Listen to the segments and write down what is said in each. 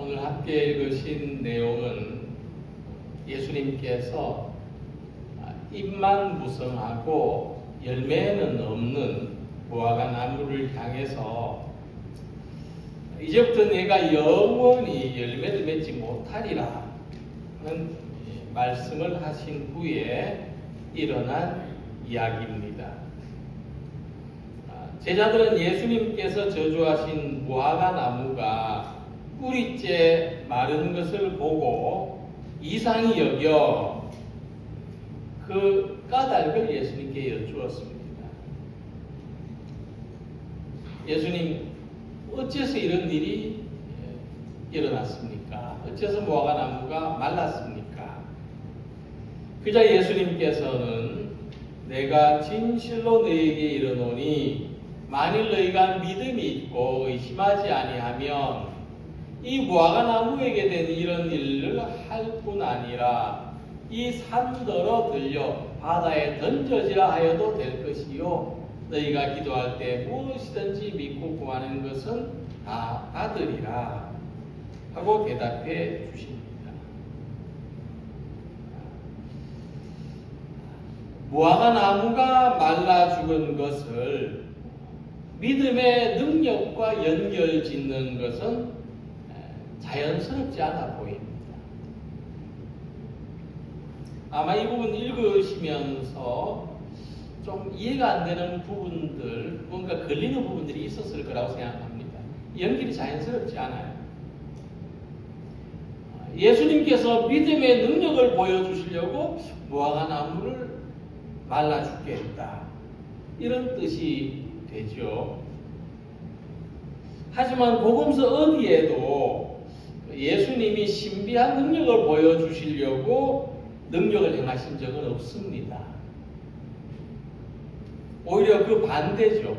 오늘 함께 읽으신 내용은 예수님께서 잎만 무성하고 열매는 없는 무화과 나무를 향해서 이제부터 내가 영원히 열매를 맺지 못하리라 하는 말씀을 하신 후에 일어난 이야기입니다. 제자들은 예수님께서 저주하신 무화과 나무가 뿌리째 마른 것을 보고 이상히 여겨 그 까닭을 예수님께 여쭈었습니다. 예수님, 어째서 이런 일이 일어났습니까? 어째서 무화과 나무가 말랐습니까? 그자 예수님께서는 내가 진실로 너희에게 이르노니 만일 너희가 믿음이 있고 의심하지 아니하면 이 무화과 나무에게 된 이런 일을 할 뿐 아니라 이 산더러 들려 바다에 던져지라 하여도 될 것이요 너희가 기도할 때 무엇이든지 믿고 구하는 것은 다 받으리라 하고 대답해 주십니다. 무화과 나무가 말라 죽은 것을 믿음의 능력과 연결 짓는 것은 자연스럽지 않아 보입니다. 아마 이 부분 읽으시면서 좀 이해가 안 되는 부분들, 뭔가 걸리는 부분들이 있었을 거라고 생각합니다. 연결이 자연스럽지 않아요. 예수님께서 믿음의 능력을 보여주시려고 무화과 나무를 말라 죽게 했다. 이런 뜻이 되죠. 하지만 복음서 어디에도 예수님이 신비한 능력을 보여주시려고 능력을 행하신 적은 없습니다. 오히려 그 반대죠.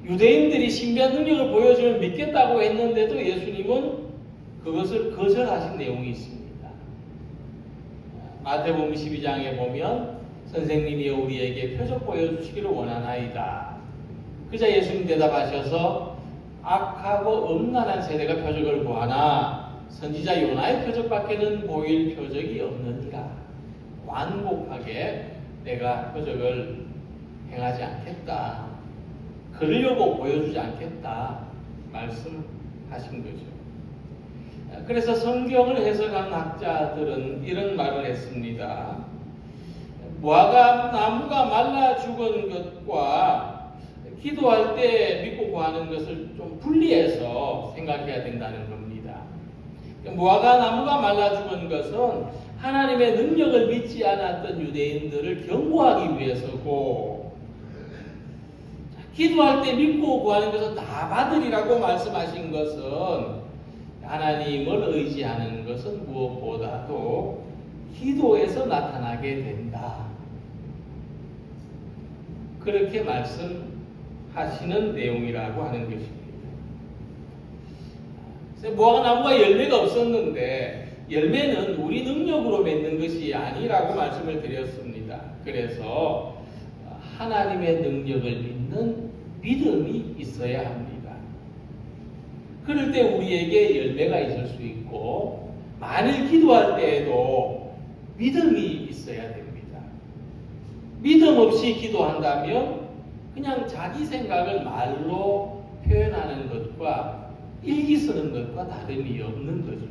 유대인들이 신비한 능력을 보여주면 믿겠다고 했는데도 예수님은 그것을 거절하신 내용이 있습니다. 마태복음 12장에 보면 선생님이 우리에게 표적 보여주시기를 원하나이다. 그자 예수님 대답하셔서 악하고 음란한 세대가 표적을 구하나 선지자 요나의 표적밖에는 보일 표적이 없느니라. 완곡하게 내가 표적을 행하지 않겠다. 그러려고 보여주지 않겠다. 말씀하신 거죠. 그래서 성경을 해석한 학자들은 이런 말을 했습니다. 무화과 나무가 말라 죽은 것과 기도할 때 믿고 구하는 것을 좀 분리해서 생각해야 된다는 겁니다. 무화과 나무가 말라 죽은 것은 하나님의 능력을 믿지 않았던 유대인들을 경고하기 위해서고, 기도할 때 믿고 구하는 것은 다 받으리라고 말씀하신 것은 하나님을 의지하는 것은 무엇보다도 기도에서 나타나게 된다. 그렇게 말씀하시는 내용이라고 하는 것입니다. 무화과 나무가 열매가 없었는데 열매는 우리 능력으로 맺는 것이 아니라고 말씀을 드렸습니다. 그래서 하나님의 능력을 믿는 믿음이 있어야 합니다. 그럴 때 우리에게 열매가 있을 수 있고, 만일 기도할 때에도 믿음이 있어야 됩니다. 믿음 없이 기도한다면 그냥 자기 생각을 말로 표현하는 것과 일기 쓰는 것과 다름이 없는 거죠.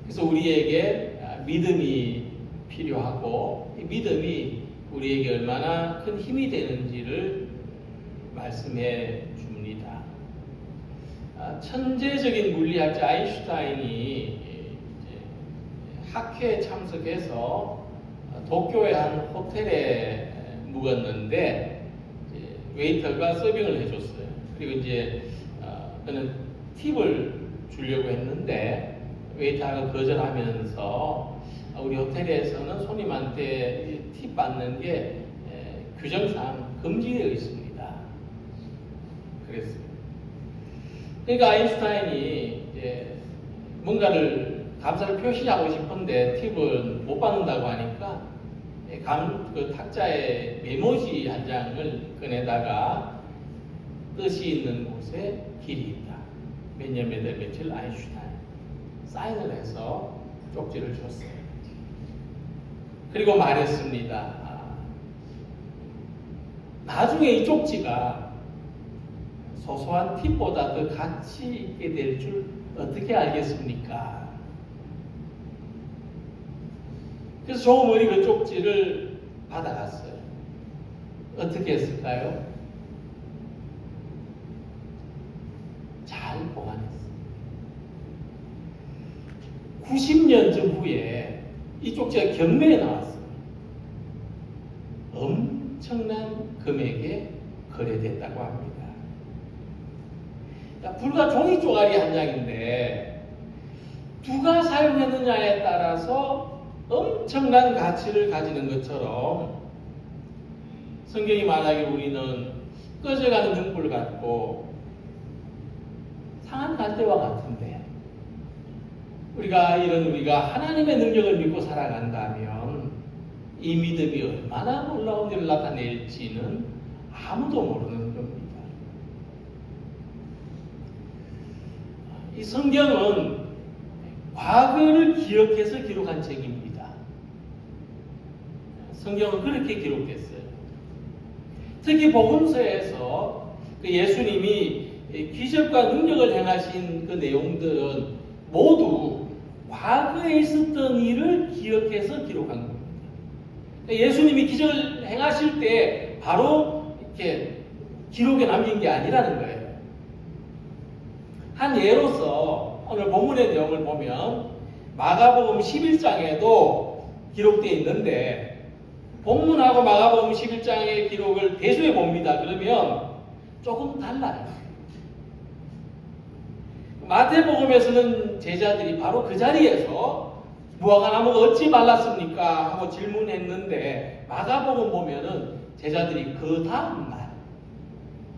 그래서 우리에게 믿음이 필요하고 이 믿음이 우리에게 얼마나 큰 힘이 되는지를 말씀해 줍니다. 천재적인 물리학자 아인슈타인이 학회에 참석해서 도쿄의 한 호텔에 묵었는데 웨이터가 서빙을 해줬어요. 그리고 이제 그는 팁을 주려고 했는데 웨이터가 거절하면서 우리 호텔에서는 손님한테 팁 받는 게 규정상 금지되어 있습니다. 그랬어요. 그러니까 아인슈타인이 이제 뭔가를 감사를 표시하고 싶은데 팁을 못 받는다고 하니까 그 탁자에 메모지 한 장을 꺼내다가 뜻이 있는 곳에 길이 있다. 몇 년 몇 월 며칠 아인슈타인 사인을 해서 쪽지를 줬어요. 그리고 말했습니다. 나중에 이 쪽지가 소소한 팁보다 더 가치 있게 될 줄 어떻게 알겠습니까? 그래서 조금머니 그 쪽지를 받아갔어요. 어떻게 했을까요? 잘 보관했어요. 90년쯤 후에 이 쪽지가 경매에 나왔어요. 엄청난 금액에 거래됐다고 합니다. 불과 종이 쪼가리 한 장인데 누가 사용했느냐에 따라서 엄청난 가치를 가지는 것처럼 성경이 말하기를 우리는 꺼져가는 등불 같고 상한 갈대와 같은데 우리가 하나님의 능력을 믿고 살아간다면 이 믿음이 얼마나 놀라운 일을 나타낼지는 아무도 모르는 겁니다. 이 성경은 과거를 기억해서 기록한 책입니다. 성경은 그렇게 기록됐어요. 특히 복음서에서 예수님이 기적과 능력을 행하신 그 내용들은 모두 과거에 있었던 일을 기억해서 기록한 겁니다. 예수님이 기적을 행하실 때 바로 이렇게 기록에 남긴 게 아니라는 거예요. 한 예로서 오늘 본문의 내용을 보면 마가복음 11장에도 기록되어 있는데 본문하고 마가복음 11장의 기록을 대조해 봅니다. 그러면 조금 달라요. 마태복음에서는 제자들이 바로 그 자리에서 무화과 나무가 어찌 말랐습니까? 하고 질문했는데 마가복음 보면은 제자들이 그 다음날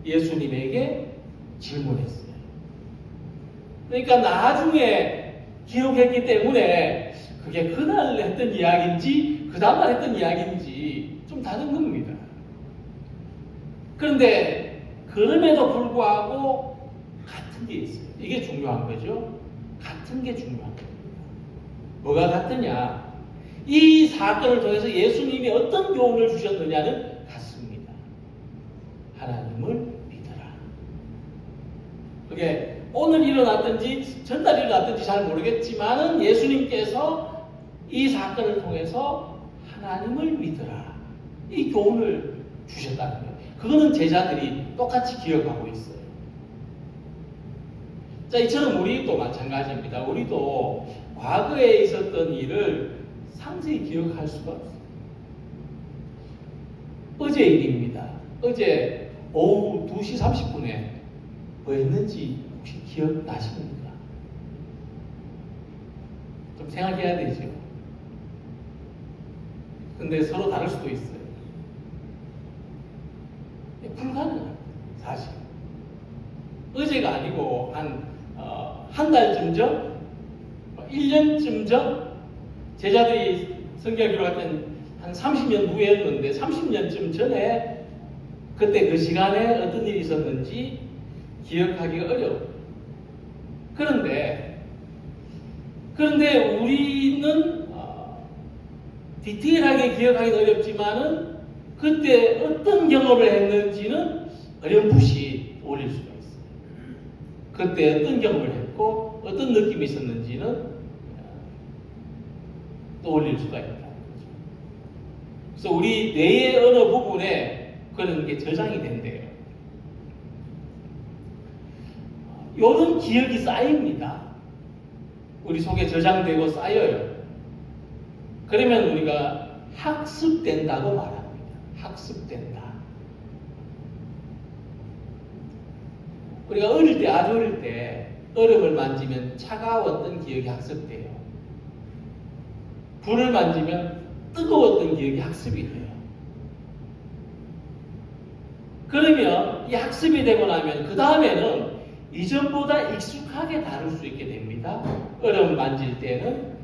예수님에게 질문했어요. 그러니까 나중에 기록했기 때문에 그게 그날 했던 이야기인지 그 다음날 했던 이야기인지 좀 다른 겁니다. 그런데 그럼에도 불구하고 같은 게 있어요. 이게 중요한 거죠. 같은 게 중요한 겁니다. 뭐가 같으냐? 이 사건을 통해서 예수님이 어떤 교훈을 주셨느냐는 같습니다. 하나님을 믿어라. 그게 오늘 일어났든지 전날 일어났든지 잘 모르겠지만은 예수님께서 이 사건을 통해서 하나님을 믿어라. 이 교훈을 주셨다는 거예요. 그거는 제자들이 똑같이 기억하고 있어요. 자, 이처럼 우리도 마찬가지입니다. 우리도 과거에 있었던 일을 상세히 기억할 수가 없어요. 어제 일입니다. 어제 오후 2시 30분에 뭐 했는지 혹시 기억나십니까? 좀 생각해야 되죠. 근데 서로 다를 수도 있어요. 불가능합니다. 사실. 어제가 아니고 한 달쯤 전, 1년쯤 전, 제자들이 성경 기록할 땐 한 30년 후였는데 30년쯤 전에 그때 그 시간에 어떤 일이 있었는지 기억하기가 어려워요. 그런데 우리는 디테일하게 기억하기는 어렵지만은 그때 어떤 경험을 했는지는 어렴풋이 올릴 수가 있어요. 그때 어떤 경험을 했고 어떤 느낌이 있었는지는 떠올릴 수가 있다. 그래서 우리 뇌의 어느 부분에 그런 게 저장이 된대요. 이런 기억이 쌓입니다. 우리 속에 저장되고 쌓여요. 그러면 우리가 학습된다고 말합니다. 학습된다. 우리가 어릴 때, 아주 어릴 때 얼음을 만지면 차가웠던 기억이 학습돼요. 불을 만지면 뜨거웠던 기억이 학습이 돼요. 그러면 이 학습이 되고 나면 그 다음에는 이전보다 익숙하게 다룰 수 있게 됩니다. 얼음 만질 때는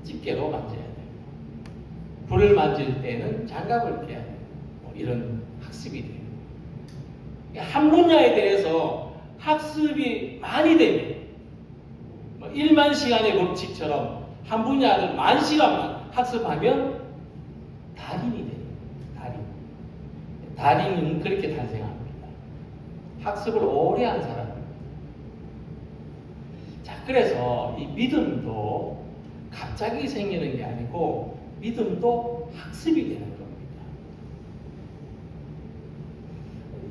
집게로 만져야 돼요. 불을 만질 때는 장갑을 껴야 돼요. 이런 학습이 돼요. 한 분야에 대해서 학습이 많이 되면 1만 시간의 법칙처럼 한 분야를 10,000시간만 학습하면 달인이 돼요. 달인은 그렇게 탄생합니다. 학습을 오래 한 사람입니다. 자, 그래서 이 믿음도 갑자기 생기는 게 아니고 믿음도 학습이 되는 겁니다.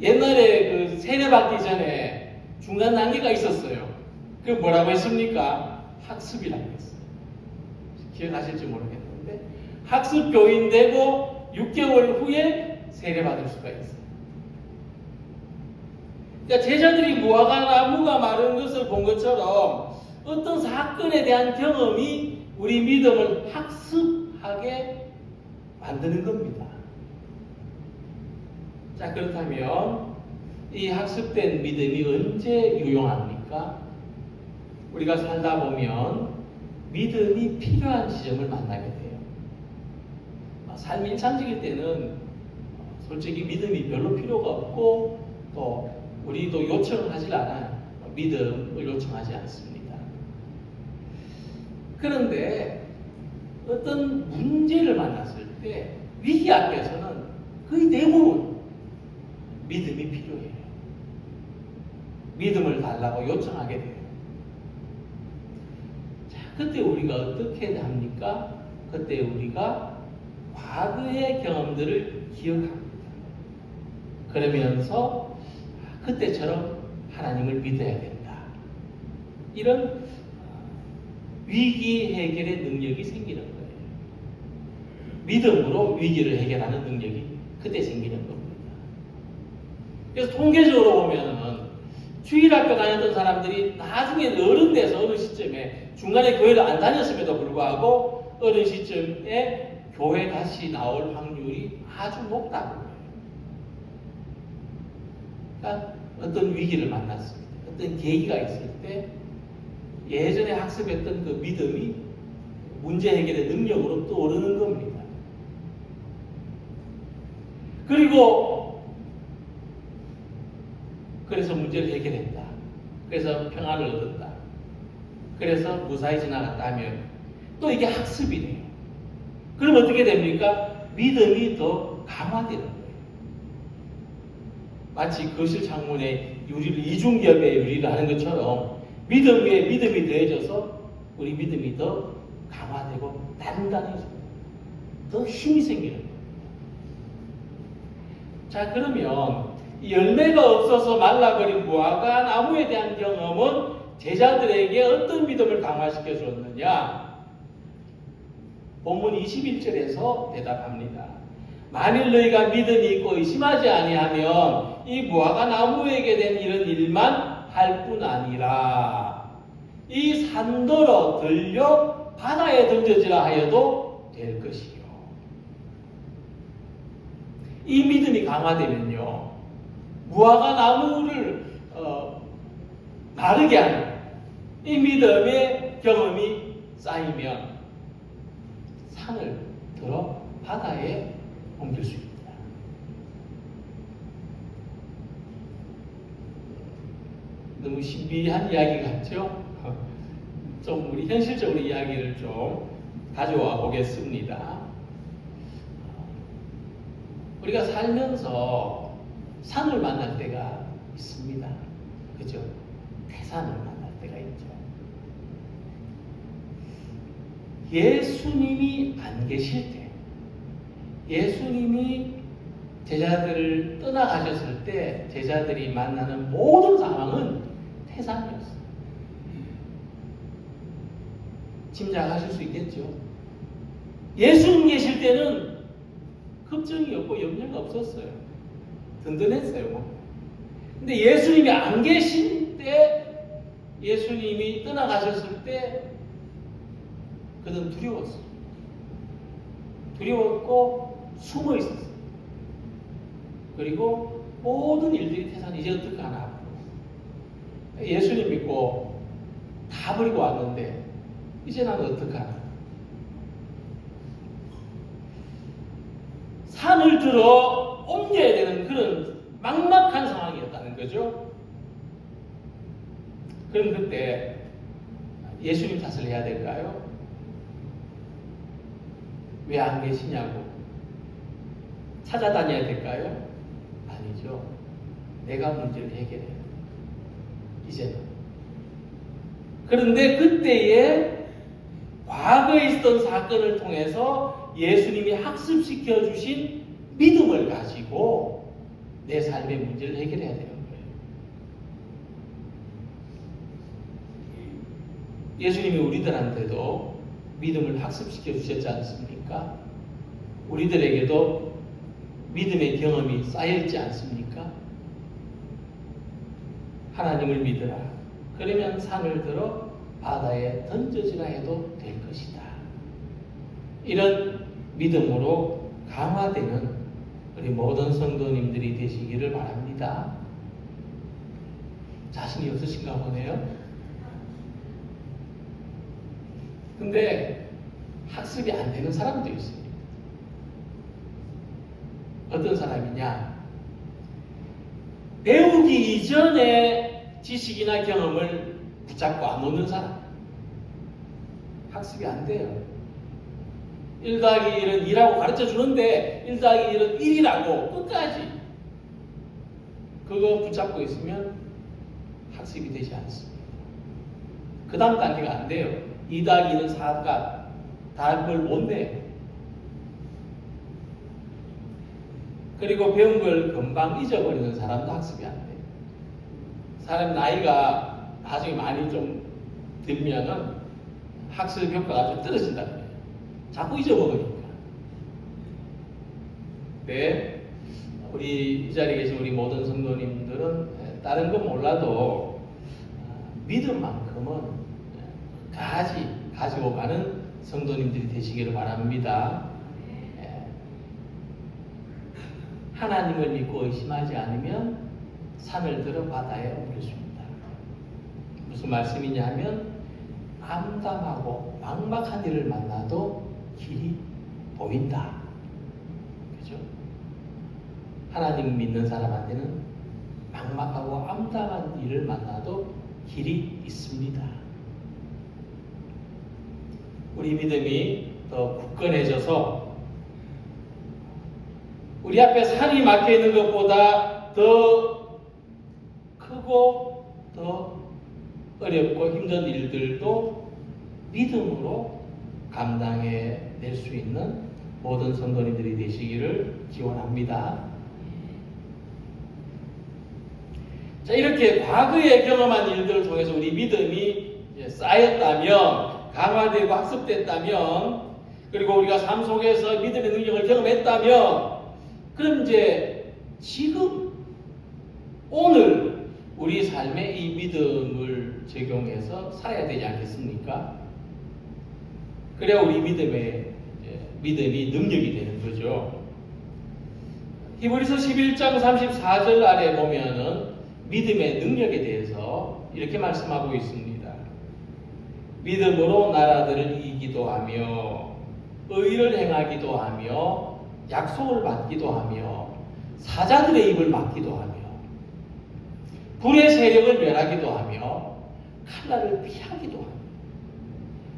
옛날에 그 세례받기 전에 중간 단계가 있었어요. 그 뭐라고 했습니까? 학습이라고 했어요. 기억하실지 모르겠는데 학습 교인 되고 6개월 후에 세례받을 수가 있어요. 그러니까 제자들이 무화과 나무가 마른 것을 본 것처럼 어떤 사건에 대한 경험이 우리 믿음을 학습하게 만드는 겁니다. 자, 그렇다면 이 학습된 믿음이 언제 유용합니까? 우리가 살다 보면 믿음이 필요한 지점을 만나게 돼요. 삶이 일상적일 때는 솔직히 믿음이 별로 필요가 없고 또 우리도 요청을 하질 않아요. 믿음을 요청하지 않습니다. 그런데 어떤 문제를 만났을 때 위기 앞에서는 거의 대부분 믿음이 필요해요. 믿음을 달라고 요청하게 돼요. 자, 그때 우리가 어떻게 합니까? 그때 우리가 과거의 경험들을 기억합니다. 그러면서 그때처럼 하나님을 믿어야 된다. 이런 위기 해결의 능력이 생기는 거예요. 믿음으로 위기를 해결하는 능력이 그때 생기는 겁니다. 그래서 통계적으로 보면은 주일학교 다녔던 사람들이 나중에 어른 돼서 어느 시점에 중간에 교회를 안 다녔음에도 불구하고 어느 시점에 교회 다시 나올 확률이 아주 높다고 해요. 그러니까 어떤 위기를 만났을 때, 어떤 계기가 있을 때 예전에 학습했던 그 믿음이 문제 해결의 능력으로 떠오르는 겁니다. 그래서 문제를 해결했다. 그래서 평안을 얻었다. 그래서 무사히 지나갔다 하면 또 이게 학습이 돼요. 그럼 어떻게 됩니까? 믿음이 더 강화되는 거예요. 마치 거실 창문에 유리를 이중겹의 유리를 하는 것처럼 믿음 위에 믿음이 더해져서 우리 믿음이 더 강화되고 단단해지고 더 힘이 생기는 거예요. 자, 그러면 열매가 없어서 말라버린 무화과 나무에 대한 경험은 제자들에게 어떤 믿음을 강화시켜 주었느냐? 본문 21절에서 대답합니다. 만일 너희가 믿음이 있고 의심하지 아니하면 이 무화과 나무에게 된 이런 일만 할 뿐 아니라 이 산더러 들려 바다에 던져지라 하여도 될 것이요. 이 믿음이 강화되면요, 무화과 나무를 마르게 하는 이 믿음의 경험이 쌓이면 산을 들어 바다에 옮길 수 있다. 너무 신비한 이야기 같죠? 좀 우리 현실적으로 이야기를 좀 가져와 보겠습니다. 우리가 살면서 산을 만날 때가 있습니다. 그죠? 태산을 만날 때가 있죠. 예수님이 안 계실 때, 예수님이 제자들을 떠나가셨을 때 제자들이 만나는 모든 상황은 태산이었어요. 짐작하실 수 있겠죠? 예수님 계실 때는 걱정이 없고 염려가 없었어요. 든든했어요. 근데 예수님이 안 계신 때, 예수님이 떠나가셨을 때 그는 두려웠어요. 두려웠고 숨어 있었어요. 그리고 모든 일들이 태산 이제 어떻게 하나. 예수님 믿고 다 버리고 왔는데 이제 나는 어떻게 하나. 산을 들어 옮겨야 되는 그런 막막한 상황이었다. 거죠. 그럼 그때 예수님 탓을 해야 될까요? 왜 안 계시냐고 찾아다녀야 될까요? 아니죠. 내가 문제를 해결해야 돼. 이제는. 그런데 그때에 과거에 있었던 사건을 통해서 예수님이 학습시켜 주신 믿음을 가지고 내 삶의 문제를 해결해야 되는 거예요. 예수님이 우리들한테도 믿음을 학습시켜 주셨지 않습니까? 우리들에게도 믿음의 경험이 쌓여있지 않습니까? 하나님을 믿으라. 그러면 산을 들어 바다에 던져지라 해도 될 것이다. 이런 믿음으로 강화되는 우리 모든 성도님들이 되시기를 바랍니다. 자신이 없으신가 보네요. 근데 학습이 안 되는 사람도 있습니다. 어떤 사람이냐? 배우기 이전에 지식이나 경험을 붙잡고 안 오는 사람. 학습이 안 돼요. 1 더하기 1은 2라고 가르쳐 주는데 1 더하기 1은 1이라고 끝까지 그거 붙잡고 있으면 학습이 되지 않습니다. 그 다음 단계가 안 돼요. 2 더하기 2는 4가 다 그걸 못 내요. 그리고 배운 걸 금방 잊어버리는 사람도 학습이 안 돼요. 사람 나이가 나중에 많이 좀 들면은 학습 효과가 좀 떨어진다 그래요. 자꾸 잊어먹으니까. 네, 우리 이 자리에 계신 우리 모든 성도님들은 다른 건 몰라도 믿음만큼은 가지고 가는 성도님들이 되시기를 바랍니다. 하나님을 믿고 의심하지 않으면 산을 들어 바다에 옮겼습니다. 무슨 말씀이냐 하면 암담하고 막막한 일을 만나도 길이 보인다. 그죠? 하나님 믿는 사람한테는 막막하고 암담한 일을 만나도 길이 있습니다. 우리 믿음이 더 굳건해져서 우리 앞에 산이 막혀 있는 것보다 더 크고 더 어렵고 힘든 일들도 믿음으로 감당해낼 수 있는 모든 성도님들이 되시기를 기원합니다. 자, 이렇게 과거에 경험한 일들을 통해서 우리 믿음이 쌓였다면, 강화되고 학습됐다면, 그리고 우리가 삶 속에서 믿음의 능력을 경험했다면, 그럼 이제 지금 오늘 우리 삶에 이 믿음을 적용해서 살아야 되지 않겠습니까? 그래야 우리 믿음이 능력이 되는 거죠. 히브리서 11장 34절 아래 보면은 믿음의 능력에 대해서 이렇게 말씀하고 있습니다. 믿음으로 나라들을 이기기도 하며 의를 행하기도 하며 약속을 받기도 하며 사자들의 입을 막기도 하며 불의 세력을 멸하기도 하며 칼날을 피하기도 하며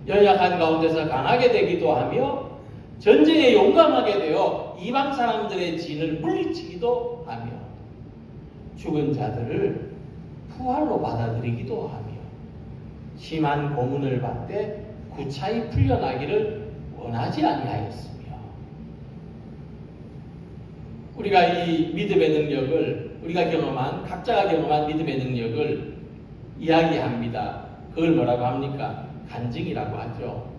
연약한 가운데서 강하게 되기도 하며 전쟁에 용감하게 되어 이방 사람들의 진을 물리치기도 하며 죽은 자들을 부활로 받아들이기도 하며 심한 고문을 받되 구차히 풀려나기를 원하지 아니하였으며 우리가 이 믿음의 능력을 각자가 경험한 믿음의 능력을 이야기합니다. 그걸 뭐라고 합니까? 간증이라고 하죠.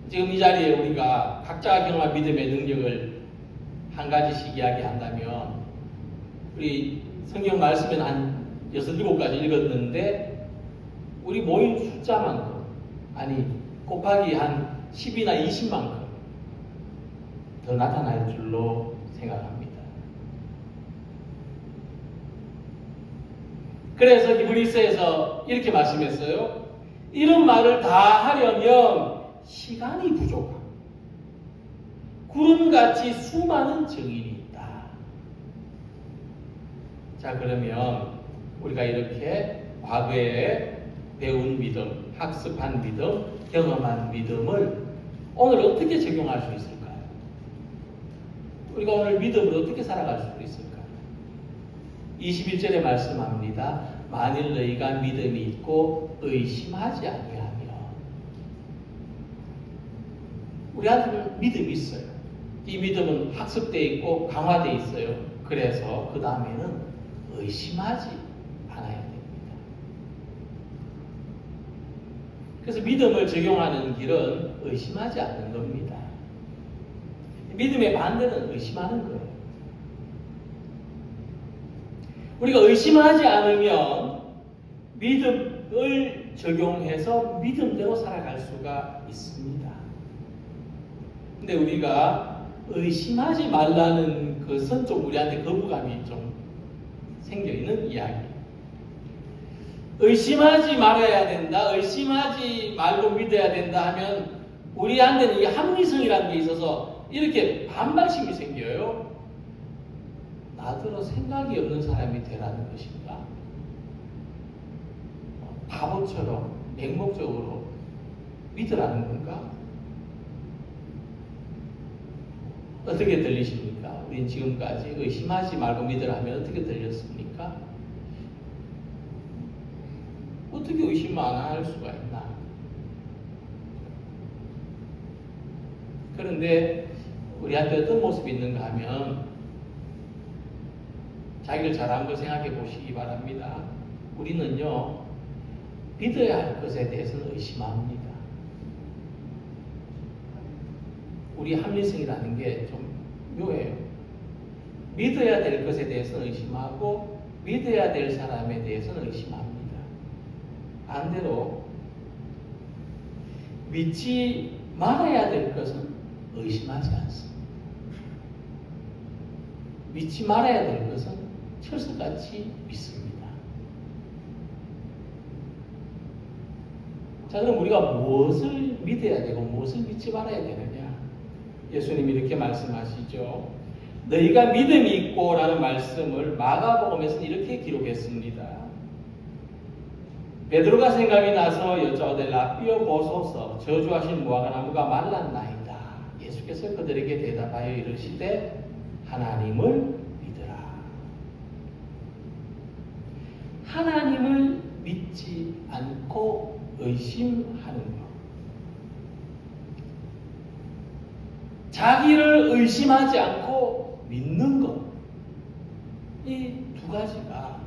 지금 이 자리에 우리가 각자가 경험한 믿음의 능력을 한 가지씩 이야기한다면 우리 성경 말씀은 한 6, 7가지 읽었는데 우리 모인 숫자만큼 곱하기 한 10이나 20만큼 더 나타날 줄로 생각합니다. 그래서 히브리서에서 이렇게 말씀했어요. 이런 말을 다 하려면 시간이 부족하고 구름같이 수많은 증인이 있다. 자, 그러면 우리가 이렇게 과거에 배운 믿음, 학습한 믿음, 경험한 믿음을 오늘 어떻게 적용할 수 있을까요? 우리가 오늘 믿음을 어떻게 살아갈 수 있을까요? 21절에 말씀합니다. 만일 너희가 믿음이 있고 의심하지 아니하면, 우리한테는 믿음이 있어요. 이 믿음은 학습되어 있고 강화되어 있어요. 그래서 그 다음에는 의심하지 않아야 됩니다. 그래서 믿음을 적용하는 길은 의심하지 않는 겁니다. 믿음의 반대는 의심하는 거예요. 우리가 의심하지 않으면 믿음을 적용해서 믿음대로 살아갈 수가 있습니다. 근데 우리가 의심하지 말라는 것은 좀 우리한테 거부감이 좀 생겨있는 이야기예요. 의심하지 말아야 된다, 의심하지 말고 믿어야 된다 하면 우리한테는 이 합리성이라는 게 있어서 이렇게 반발심이 생겨요. 나더러 생각이 없는 사람이 되라는 것인가? 바보처럼 맹목적으로 믿으라는 건가? 어떻게 들리십니까? 우린 지금까지 의심하지 말고 믿으라면 어떻게 들렸습니까? 어떻게 의심 안 할 수가 있나? 그런데 우리한테 어떤 모습이 있는가 하면 자기를 잘한 걸 생각해 보시기 바랍니다. 우리는요, 믿어야 할 것에 대해서는 의심합니다. 우리 합리성이라는 게 좀 묘해요. 믿어야 될 것에 대해서는 의심하고 믿어야 될 사람에 대해서는 의심합니다. 반대로 믿지 말아야 될 것은 의심하지 않습니다. 믿지 말아야 될 것은 철석같이 믿습니다. 자, 그럼 우리가 무엇을 믿어야 되고 무엇을 믿지 말아야 되느냐? 예수님이 이렇게 말씀하시죠. 너희가 믿음이 있고 라는 말씀을 마가복음에서는 이렇게 기록했습니다. 베드로가 생각이 나서 여짜오되 라삐어 보소서 저주하신 무화과나무가 말랐나이다. 예수께서 그들에게 대답하여 이르시되 하나님을 믿으라. 하나님을 믿지 않고 의심하는 것. 자기를 의심하지 않고 믿는 것. 이 두 가지가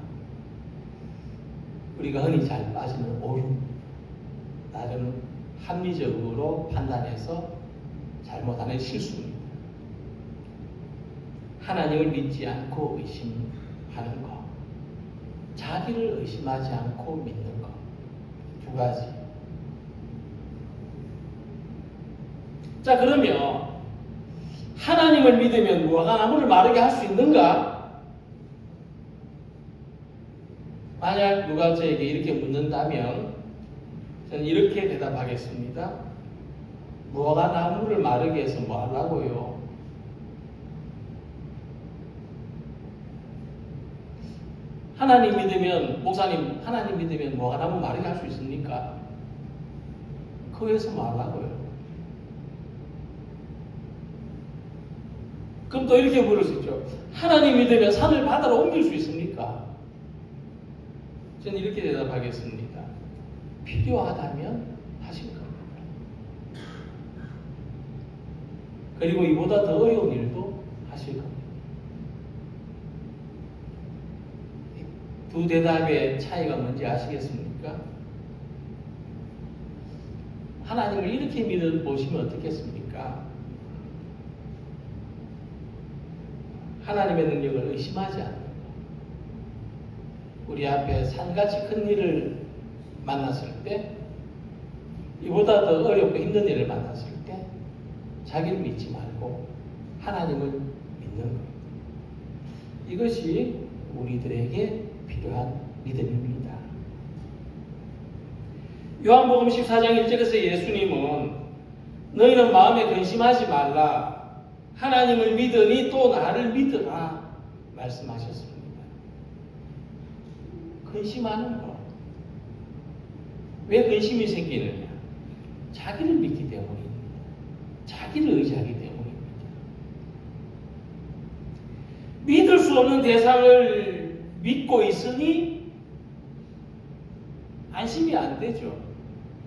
우리가 흔히 잘 빠지는 오류입니다. 나름 합리적으로 판단해서 잘못하는 실수입니다. 하나님을 믿지 않고 의심하는 것, 자기를 의심하지 않고 믿는 것, 두 가지. 자, 그러면 하나님을 믿으면 무화과나무를 마르게 할 수 있는가? 만약 누가 저에게 이렇게 묻는다면 저는 이렇게 대답하겠습니다. 무화과나무를 마르게 해서 뭐 하려고요? 하나님 믿으면, 목사님 하나님 믿으면 무화과나무 마르게 할 수 있습니까? 그거에서 뭐 하려고요? 그럼 또 이렇게 물을 수 있죠. 하나님 믿으면 산을 바다로 옮길 수 있습니까? 저는 이렇게 대답하겠습니다. 필요하다면 하실 겁니다. 그리고 이보다 더 어려운 일도 하실 겁니다. 두 대답의 차이가 뭔지 아시겠습니까? 하나님을 이렇게 믿어보시면 어떻겠습니까? 하나님의 능력을 의심하지 않는 것. 우리 앞에 산같이 큰 일을 만났을 때, 이보다 더 어렵고 힘든 일을 만났을 때 자기를 믿지 말고 하나님을 믿는 것. 이것이 우리들에게 필요한 믿음입니다. 요한복음 14장 1절에서 예수님은 너희는 마음에 근심하지 말라. 하나님을 믿으니 또 나를 믿으라 말씀하셨습니다. 근심하는 거. 왜 근심이 생기느냐? 자기를 믿기 때문입니다. 자기를 의지하기 때문입니다. 믿을 수 없는 대상을 믿고 있으니 안심이 안 되죠.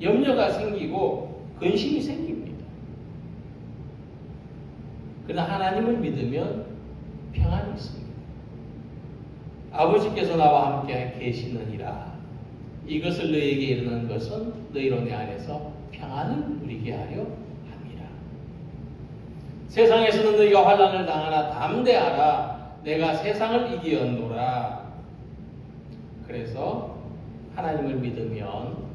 염려가 생기고 근심이 생깁니다. 그러나 하나님을 믿으면 평안이 있습니다. 아버지께서 나와 함께 계시느니라. 이것을 너희에게 이르는 것은 너희로 내 안에서 평안을 누리게 하려 함이라. 세상에서는 너희가 환난을 당하나 담대하라. 내가 세상을 이기었노라. 그래서 하나님을 믿으면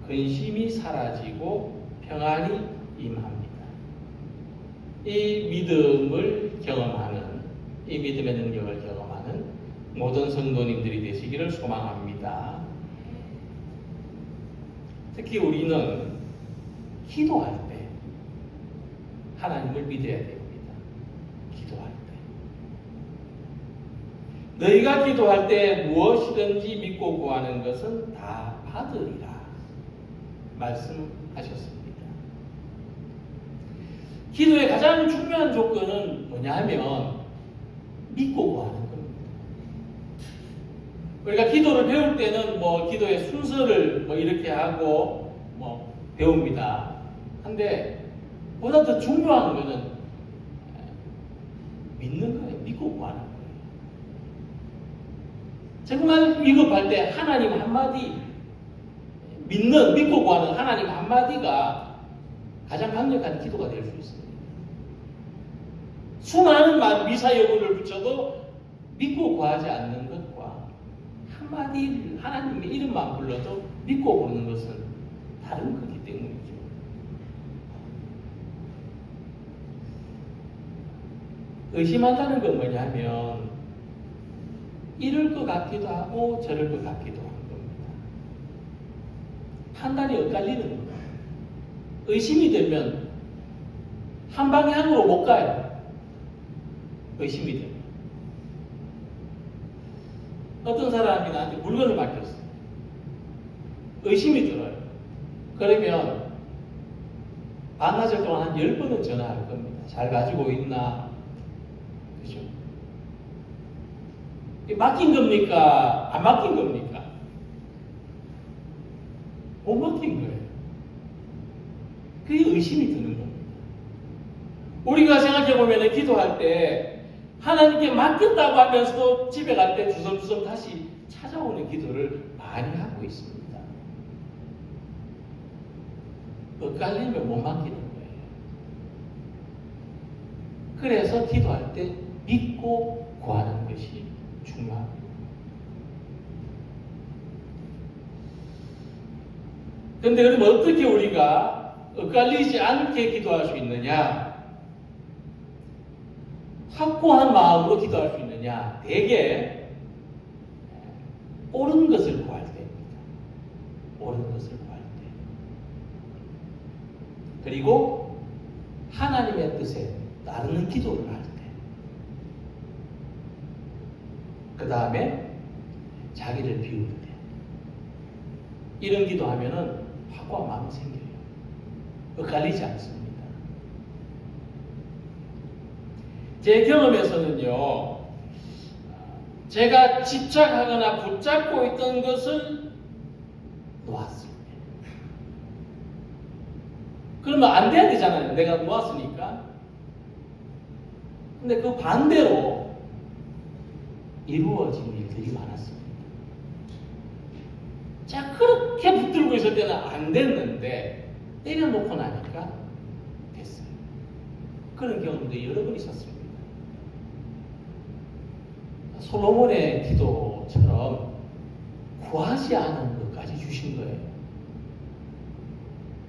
근심이 사라지고 평안이 임합니다. 이 믿음을 경험하는, 이 믿음의 능력을 경험하는 모든 성도님들이 되시기를 소망합니다. 특히 우리는 기도할 때 하나님을 믿어야 됩니다. 기도할 때. 너희가 기도할 때 무엇이든지 믿고 구하는 것은 다 받으리라 말씀하셨습니다. 기도의 가장 중요한 조건은 뭐냐 하면 믿고 구하는 겁니다. 우리가 기도를 배울 때는 기도의 순서를 이렇게 하고 배웁니다. 한데 보다 더 중요한 것은 믿는 거예요. 믿고 구하는 거예요. 정말 위급할 때 하나님 한마디, 믿고 구하는 하나님 한마디가 가장 강력한 기도가 될 수 있습니다. 수많은 미사여구를 붙여도 믿고 구하지 않는 것과 한마디 하나님의 이름만 불러도 믿고 부르는 것은 다른 거기 때문이죠. 의심한다는 건 뭐냐면 이럴 것 같기도 하고 저럴 것 같기도 한 겁니다. 판단이 엇갈리는 겁니다. 의심이 들면 한 방향으로 못 가요. 의심이 들면. 어떤 사람이 나한테 물건을 맡겼어요. 의심이 들어요. 그러면 반나절 동안 한 10번은 전화할 겁니다. 잘 가지고 있나? 그죠? 맡긴 겁니까? 안 맡긴 겁니까? 못 맡긴 거예요. 그게 의심이 드는 겁니다. 우리가 생각해보면 기도할 때 하나님께 맡겼다고 하면서도 집에 갈 때 주섬주섬 다시 찾아오는 기도를 많이 하고 있습니다. 엇갈리면 못 맡기는 거예요. 그래서 기도할 때 믿고 구하는 것이 중요합니다. 그런데 그러면 어떻게 우리가 엇갈리지 않게 기도할 수 있느냐? 확고한 마음으로 기도할 수 있느냐? 대개 옳은 것을 구할 때입니다. 옳은 것을 구할 때. 그리고 하나님의 뜻에 따르는 기도를 할 때. 그 다음에 자기를 비울 때. 이런 기도하면은 확고한 마음이 생겨요. 엇갈리지 않습니다. 제 경험에서는요, 제가 집착하거나 붙잡고 있던 것을 놓았을 때. 그러면 안 돼야 되잖아요. 내가 놓았으니까. 근데 그 반대로 이루어진 일들이 많았습니다. 자, 그렇게 붙들고 있을 때는 안 됐는데, 내려놓고 나니까 됐어요. 그런 경험도 여러 번 있었습니다. 솔로몬의 기도처럼 구하지 않은 것까지 주신 거예요.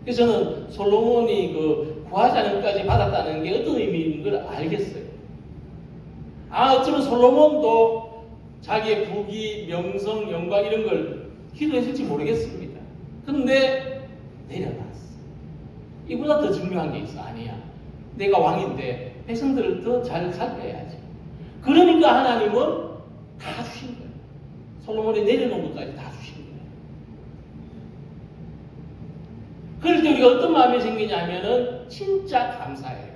그래서 저는 솔로몬이 구하지 않은 것까지 받았다는 게 어떤 의미인 걸 알겠어요. 어쩌면 솔로몬도 자기의 부귀, 명성, 영광 이런 걸 기도했을지 모르겠습니다. 그런데 내려놨어. 이보다 더 중요한 게 있어. 아니야. 내가 왕인데 백성들을 더 잘 살펴야지. 그러니까 하나님은 다 주신 거예요. 솔로몬이 내려놓은 것까지 다 주신 거예요. 그럴 때 우리가 어떤 마음이 생기냐면은 진짜 감사해요.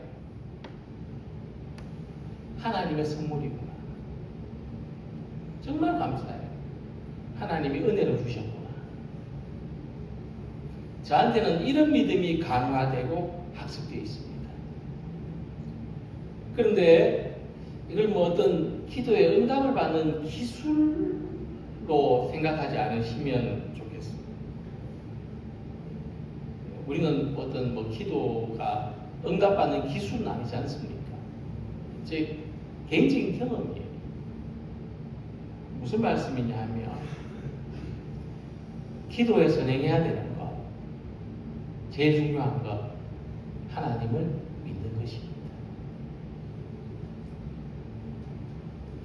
하나님의 선물이구나. 정말 감사해요. 하나님이 은혜로 주셨구나. 저한테는 이런 믿음이 강화되고 학습되어 있습니다. 그런데 이걸 뭐 어떤 기도에 응답을 받는 기술로 생각하지 않으시면 좋겠습니다. 우리는 어떤 뭐 기도가 응답받는 기술은 아니지 않습니까? 제 개인적인 경험이에요. 무슨 말씀이냐 하면 기도에 선행해야 되는 것, 제일 중요한 것, 하나님을 믿는 것입니다.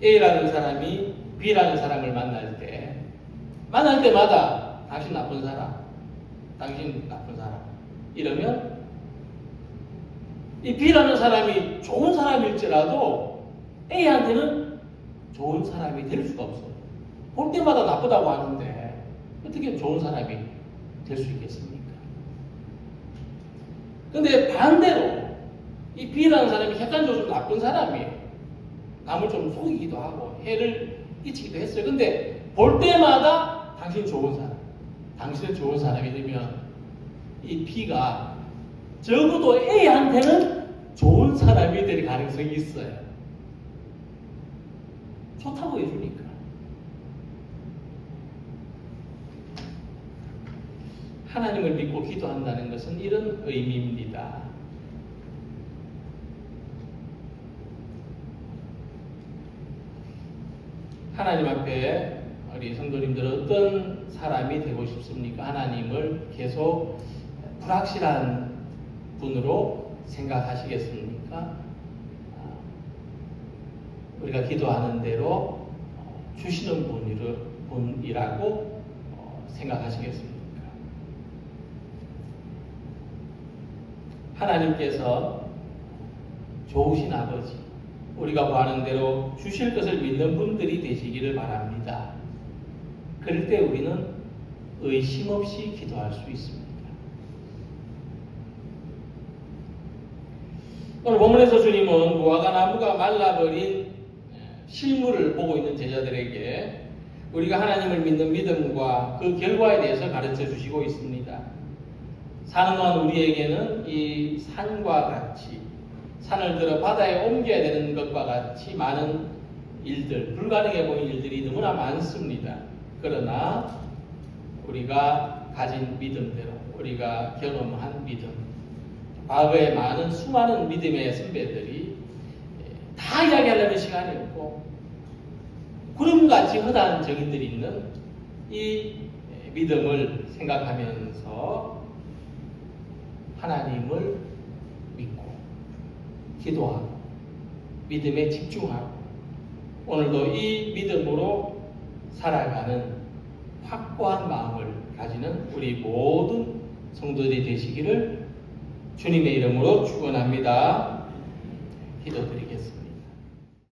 A라는 사람이 B라는 사람을 만날 때마다 당신 나쁜 사람, 당신 나쁜 사람 이러면 이 B라는 사람이 좋은 사람일지라도 A한테는 좋은 사람이 될 수가 없어요. 볼 때마다 나쁘다고 하는데 어떻게 좋은 사람이 될 수 있겠습니까? 근데 반대로 이 B라는 사람이 객관적으로 좀 나쁜 사람이에요. 남을 좀 속이기도 하고 해를 끼치기도 했어요. 근데 볼 때마다 당신 좋은 사람, 당신은 좋은 사람이 되면 이 B가 적어도 A한테는 좋은 사람이 될 가능성이 있어요. 좋다고 해주니까. 하나님을 믿고 기도한다는 것은 이런 의미입니다. 하나님 앞에 우리 성도님들은 어떤 사람이 되고 싶습니까? 하나님을 계속 불확실한 분으로 생각하시겠습니까? 우리가 기도하는 대로 주시는 분이라고 생각하시겠습니까? 하나님께서 좋으신 아버지, 우리가 구하는 대로 주실 것을 믿는 분들이 되시기를 바랍니다. 그럴 때 우리는 의심 없이 기도할 수 있습니다. 오늘 본문에서 주님은 무화과 나무가 말라버린 실물을 보고 있는 제자들에게 우리가 하나님을 믿는 믿음과 그 결과에 대해서 가르쳐 주시고 있습니다. 사는 동안 우리에게는 이 산과 같이 산을 들어 바다에 옮겨야 되는 것과 같이 많은 일들, 불가능해 보이는 일들이 너무나 많습니다. 그러나 우리가 가진 믿음대로, 우리가 경험한 믿음, 과거에 많은 수많은 믿음의 선배들이 다 이야기하려면 시간이 없고 구름같이 허다한 정인들이 있는 이 믿음을 생각하면서 하나님을 믿고 기도하고 믿음에 집중하고 오늘도 이 믿음으로 살아가는 확고한 마음을 가지는 우리 모든 성도들이 되시기를 주님의 이름으로 축원합니다. 기도드리겠습니다.